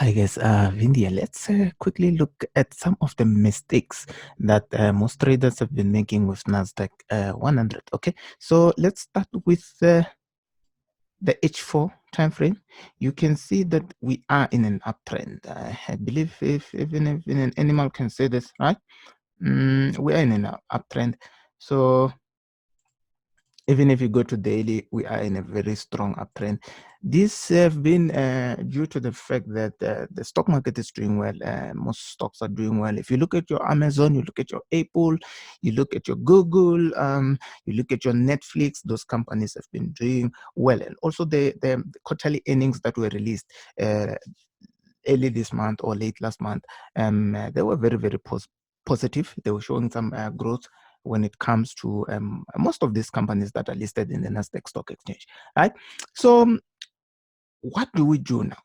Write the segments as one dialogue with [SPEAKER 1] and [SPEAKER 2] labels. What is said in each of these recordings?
[SPEAKER 1] Hi guys, Vindia, let's quickly look at some of the mistakes that most traders have been making with NASDAQ 100. Okay, so let's start with the H4 time frame. You can see that we are in an uptrend. I believe if even an animal can say this, right? We are in an uptrend. So even if you go to daily, we are in a very strong uptrend. This have been due to the fact that the stock market is doing well. Most stocks are doing well. If you look at your Amazon, you look at your Apple, you look at your Google, you look at your Netflix, those companies have been doing well. And also the quarterly earnings that were released early this month or late last month, they were very, very positive. They were showing some growth when it comes to most of these companies that are listed in the NASDAQ stock exchange, right? So what do we do now?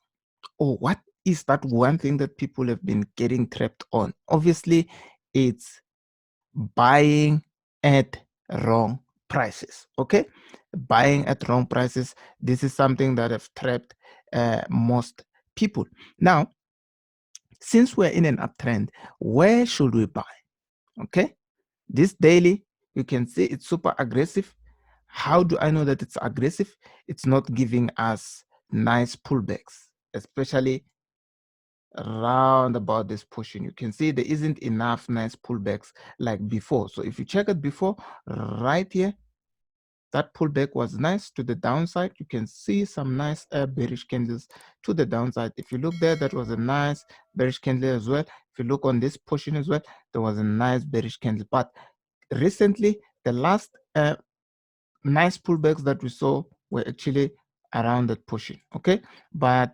[SPEAKER 1] Or what is that one thing that people have been getting trapped on? Obviously, it's buying at wrong prices, okay? Buying at wrong prices. This is something that have trapped most people. Now, since we're in an uptrend, where should we buy? Okay, this daily, you can see it's super aggressive. How do I know that it's aggressive? It's not giving us nice pullbacks, especially around about this pushing. You can see there isn't enough nice pullbacks like before. So if you check it before, right here, that pullback was nice to the downside. You can see some nice bearish candles to the downside. If you look there, that was a nice bearish candle as well. If you look on this portion as well, there was a nice bearish candle. But recently, the last nice pullbacks that we saw were actually around that portion. Okay, but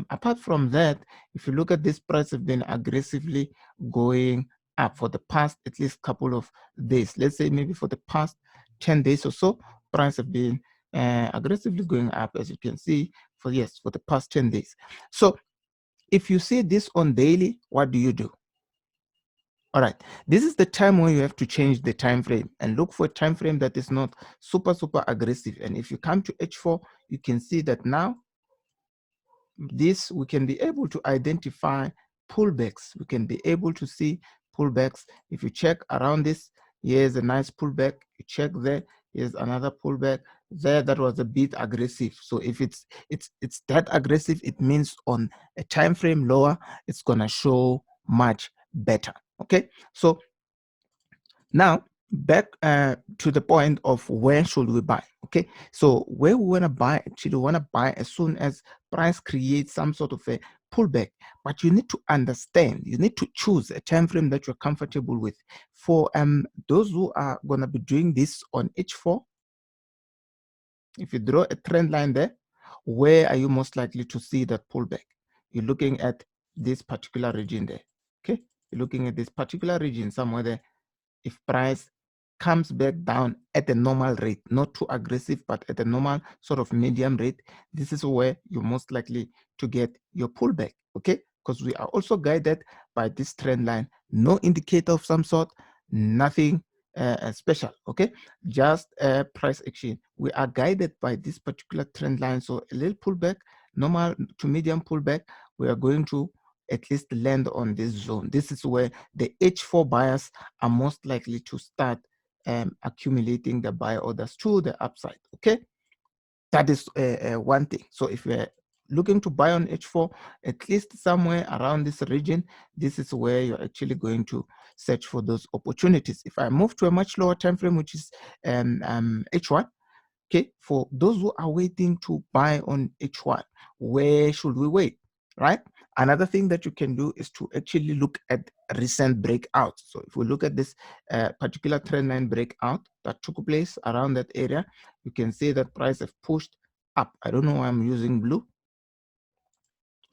[SPEAKER 1] apart from that, if you look at this price, have been aggressively going up for the past at least couple of days. Let's say maybe for the past 10 days or so, price have been aggressively going up, as you can see, for the past 10 days. So if you see this on daily, what do you do? All right, this is the time where you have to change the time frame and look for a time frame that is not super aggressive. And if you come to H4, you can see that now this, we can be able to identify pullbacks. We can be able to see pullbacks. If you check around this, here's a nice pullback. You check there, here's another pullback there. That was a bit aggressive. So if it's that aggressive, it means on a time frame lower, it's gonna show much better. Okay, so now back to the point of where should we buy. Okay, so where we want to buy, actually we want to buy as soon as price creates some sort of a pullback. But you need to understand, you need to choose a time frame that you're comfortable with. For those who are going to be doing this on H4, if you draw a trend line there, where are you most likely to see that pullback? You're looking at this particular region there. Okay, you're looking at this particular region somewhere there. If price comes back down at a normal rate, not too aggressive, but at a normal sort of medium rate, this is where you're most likely to get your pullback. Okay, because we are also guided by this trend line, no indicator of some sort, nothing special. Okay, just price action. We are guided by this particular trend line. So a little pullback, normal to medium pullback, we are going to at least land on this zone. This is where the H4 buyers are most likely to start accumulating the buy orders to the upside. Okay, that is one thing. So if you're looking to buy on H4, at least somewhere around this region, this is where you're actually going to search for those opportunities. If I move to a much lower time frame, which is H1, okay, for those who are waiting to buy on H1, where should we wait, right? Another thing that you can do is to actually look at recent breakouts. So if we look at this particular trend line breakout that took place around that area, you can see that price have pushed up. I don't know why I'm using blue,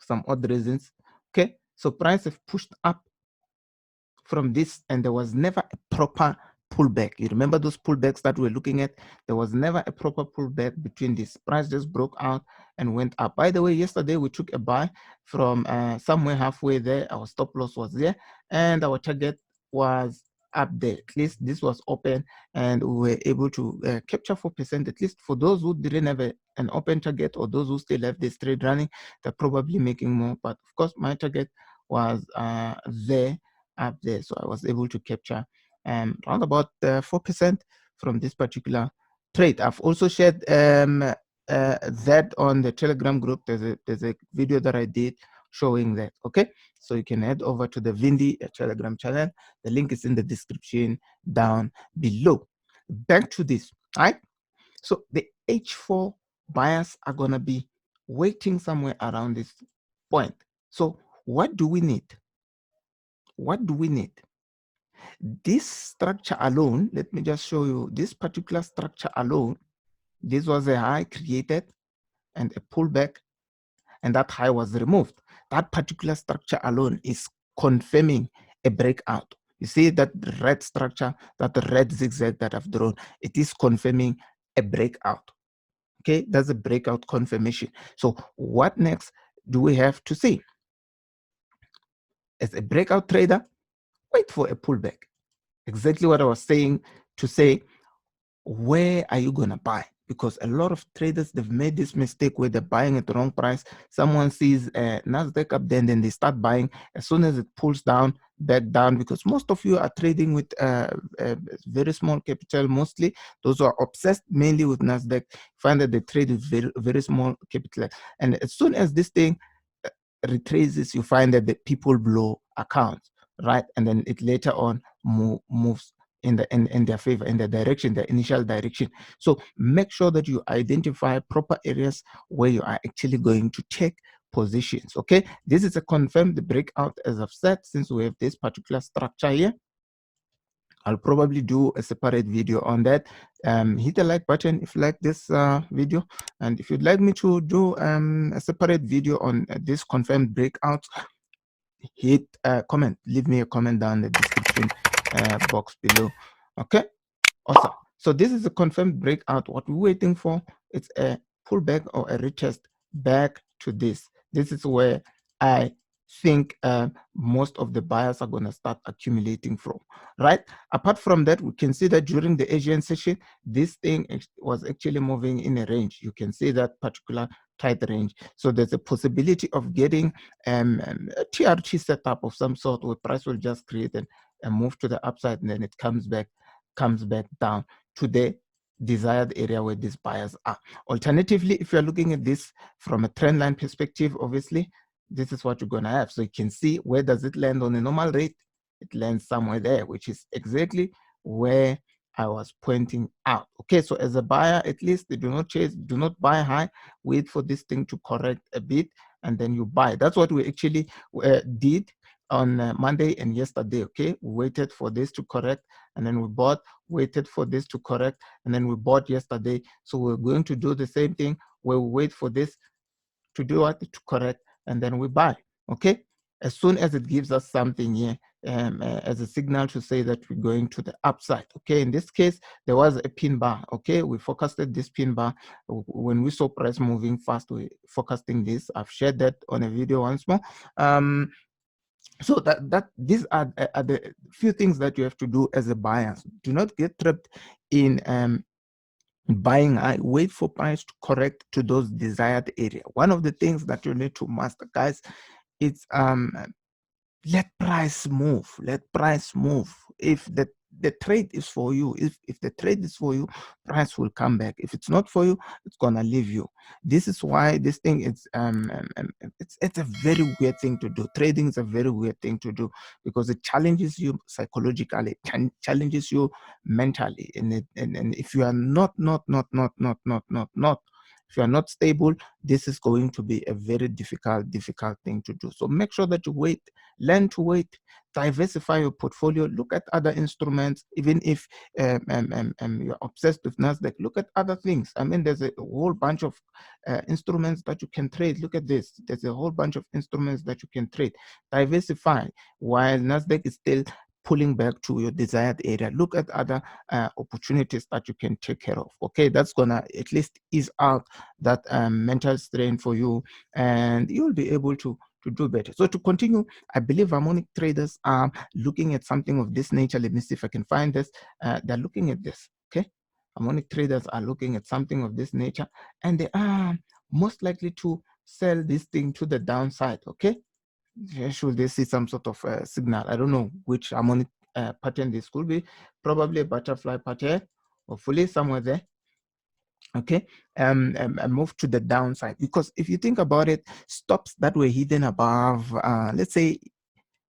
[SPEAKER 1] some odd reasons. Okay, so price have pushed up from this, and there was never a proper pullback. You remember those pullbacks that we're looking at? There was never a proper pullback between this. Price just broke out and went up. By the way, yesterday we took a buy from somewhere halfway there. Our stop loss was there, and our target was up there. At least this was open, and we were able to capture 4%. At least for those who didn't have an open target, or those who still have this trade running, they're probably making more. But of course, my target was there, up there, so I was able to capture around about 4% from this particular trade. I've also shared that on the Telegram group. There's a video that I did showing that. Okay, so you can head over to the Vindi Telegram channel. The link is in the description down below. Back to this, right? So the H4 buyers are gonna be waiting somewhere around this point. So what do we need? What do we need? This structure alone, let me just show you this particular structure alone. This was a high created and a pullback, and that high was removed. That particular structure alone is confirming a breakout. You see that red structure, that red zigzag that I've drawn, it is confirming a breakout. Okay, that's a breakout confirmation. So what next do we have to see? As a breakout trader, wait for a pullback. Exactly what I was saying to say, where are you going to buy? Because a lot of traders, they've made this mistake where they're buying at the wrong price. Someone sees NASDAQ up there, and then they start buying. As soon as it pulls down, back down, because most of you are trading with very small capital. Mostly those who are obsessed mainly with NASDAQ find that they trade with very, very small capital. And as soon as this thing retraces, you find that the people blow accounts, right? And then it later on moves in their favor, in the direction, the initial direction. So make sure that you identify proper areas where you are actually going to take positions. Okay, this is a confirmed breakout, as I've said. Since we have this particular structure here, I'll probably do a separate video on that. Hit the like button if you like this video, and if you'd like me to do a separate video on this confirmed breakout, hit comment, leave me a comment down in the description box below. Okay, awesome. So this is a confirmed breakout. What we're waiting for, it's a pullback or a retest back to this. This is where I think most of the buyers are going to start accumulating from, right? Apart from that, we can see that during the Asian session, this thing was actually moving in a range. You can see that particular tight range. So there's a possibility of getting a TRT setup of some sort, where price will just create a move to the upside, and then it comes back down to the desired area where these buyers are. Alternatively, if you're looking at this from a trend line perspective, obviously this is what you're going to have. So you can see, where does it land on a normal rate? It lands somewhere there, which is exactly where I was pointing out. Okay, so as a buyer, at least do not chase, do not buy high, wait for this thing to correct a bit, and then you buy. That's what we actually did on Monday and yesterday. Okay, we waited for this to correct, and then we bought, waited for this to correct, and then we bought yesterday. So we're going to do the same thing, where we wait for this to do what, to correct, and then we buy. Okay, as soon as it gives us something here as a signal to say that we're going to the upside. Okay, in this case there was a pin bar. Okay, we forecasted this pin bar when we saw price moving fast. We forecasting this. I've shared that on a video once more. So these are the few things that you have to do as a buyer. Do not get trapped in buying high. Wait for price to correct to those desired area. One of the things that you need to master, guys, it's let price move. Let price move. If the trade is for you, if the trade is for you, price will come back. If it's not for you, it's gonna leave you. This is why this thing is it's a very weird thing to do. Trading is a very weird thing to do, because it challenges you psychologically, challenges you mentally, and if you are not if you are not stable, this is going to be a very difficult thing to do. So make sure that you wait, learn to wait, diversify your portfolio, look at other instruments. Even if you're obsessed with NASDAQ, look at other things. I mean, there's a whole bunch of instruments that you can trade. Look at this. There's a whole bunch of instruments that you can trade. Diversify while NASDAQ is still pulling back to your desired area. Look at other opportunities that you can take care of. Okay, that's gonna at least ease out that mental strain for you, and you'll be able to do better. So to continue, I believe harmonic traders are looking at something of this nature. Let me see if I can find this. They're looking at this. Okay, harmonic traders are looking at something of this nature, and they are most likely to sell this thing to the downside. Okay, should they see some sort of signal? I don't know which harmonic pattern this could be. Probably a butterfly pattern, hopefully somewhere there. Okay, move to the downside, because if you think about it, stops that were hidden above let's say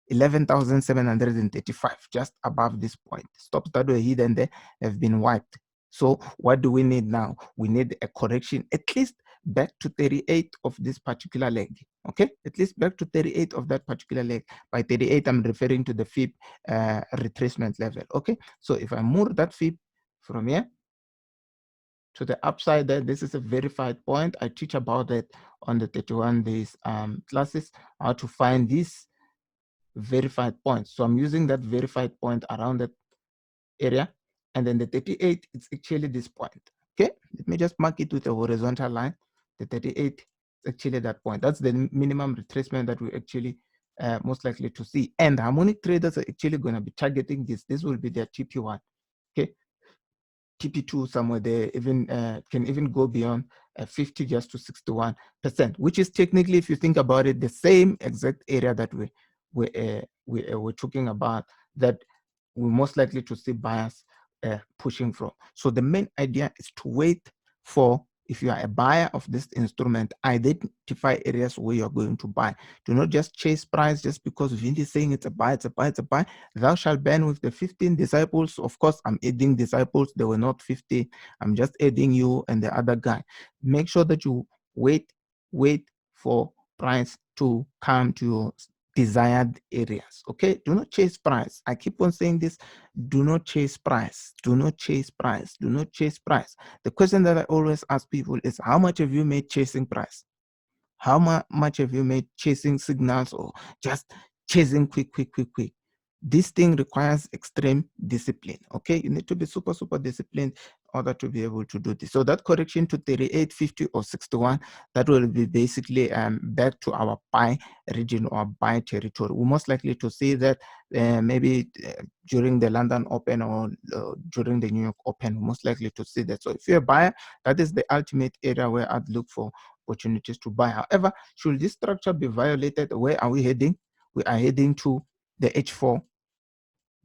[SPEAKER 1] 11,735, just above this point, stops that were hidden there have been wiped. So what do we need now? We need a correction at least back to 38 of this particular leg. Okay, at least back to 38 of that particular leg. By 38, I'm referring to the fib retracement level. Okay, so if I move that fib from here to the upside there, this is a verified point. I teach about it on the 31 days classes, how to find these verified points. So I'm using that verified point around that area, and then the 38, it's actually this point. Okay, let me just mark it with a horizontal line. The 38 is actually that point. That's the minimum retracement that we actually most likely to see, and harmonic traders are actually going to be targeting this. This will be their TP1. Okay, TP2 somewhere there, even can even go beyond 50 just to 61%, which is technically, if you think about it, the same exact area that we're talking about, that we're most likely to see buyers pushing from. So the main idea is to wait for, if you are a buyer of this instrument, identify areas where you're going to buy. Do not just chase price just because Vindy is saying it's a buy, it's a buy, it's a buy. Thou shalt burn with the 15 disciples. Of course, I'm adding disciples. They were not 50. I'm just adding you and the other guy. Make sure that you wait for price to come to your desired areas. Okay, do not chase price. I keep on saying this: do not chase price, do not chase price, do not chase price. The question that I always ask people is, how much have you made chasing price? How much have you made chasing signals, or just chasing quick? This thing requires extreme discipline. Okay, you need to be super disciplined in order to be able to do this. So that correction to 38, 50 or 61, that will be basically back to our buy region or buy territory. We're most likely to see that maybe during the London Open or during the New York Open, most likely to see that. So if you're a buyer, that is the ultimate area where I'd look for opportunities to buy. However, should this structure be violated, where are we heading? We are heading to the H4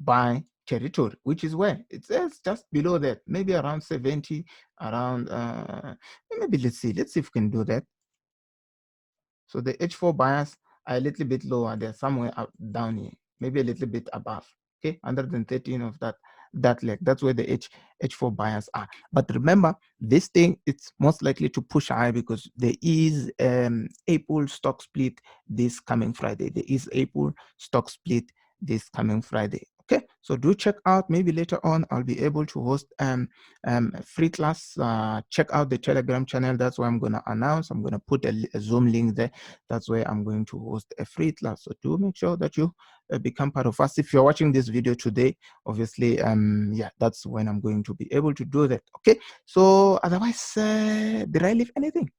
[SPEAKER 1] buy territory, which is where it says just below that, maybe around 70, around maybe let's see if we can do that. So the H4 buyers are a little bit lower, they're somewhere up down here, maybe a little bit above. Okay, 113 of that leg, that's where the H4 buyers are. But remember, this thing, it's most likely to push high because there is April stock split this coming Friday. There is April stock split this coming Friday. Okay, so do check out. Maybe later on I'll be able to host free class. Check out the Telegram channel. That's where I'm going to announce. I'm going to put a Zoom link there. That's where I'm going to host a free class. So do make sure that you become part of us. If you're watching this video today, obviously, yeah, that's when I'm going to be able to do that. Okay, so otherwise, did I leave anything?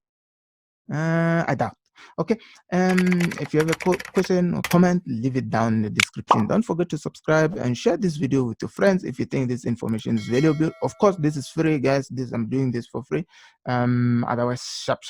[SPEAKER 1] I doubt. Okay, if you have a question or comment, leave it down in the description. Don't forget to subscribe and share this video with your friends if you think this information is valuable. Of course, this is free, guys. I'm doing this for free. Otherwise, sharp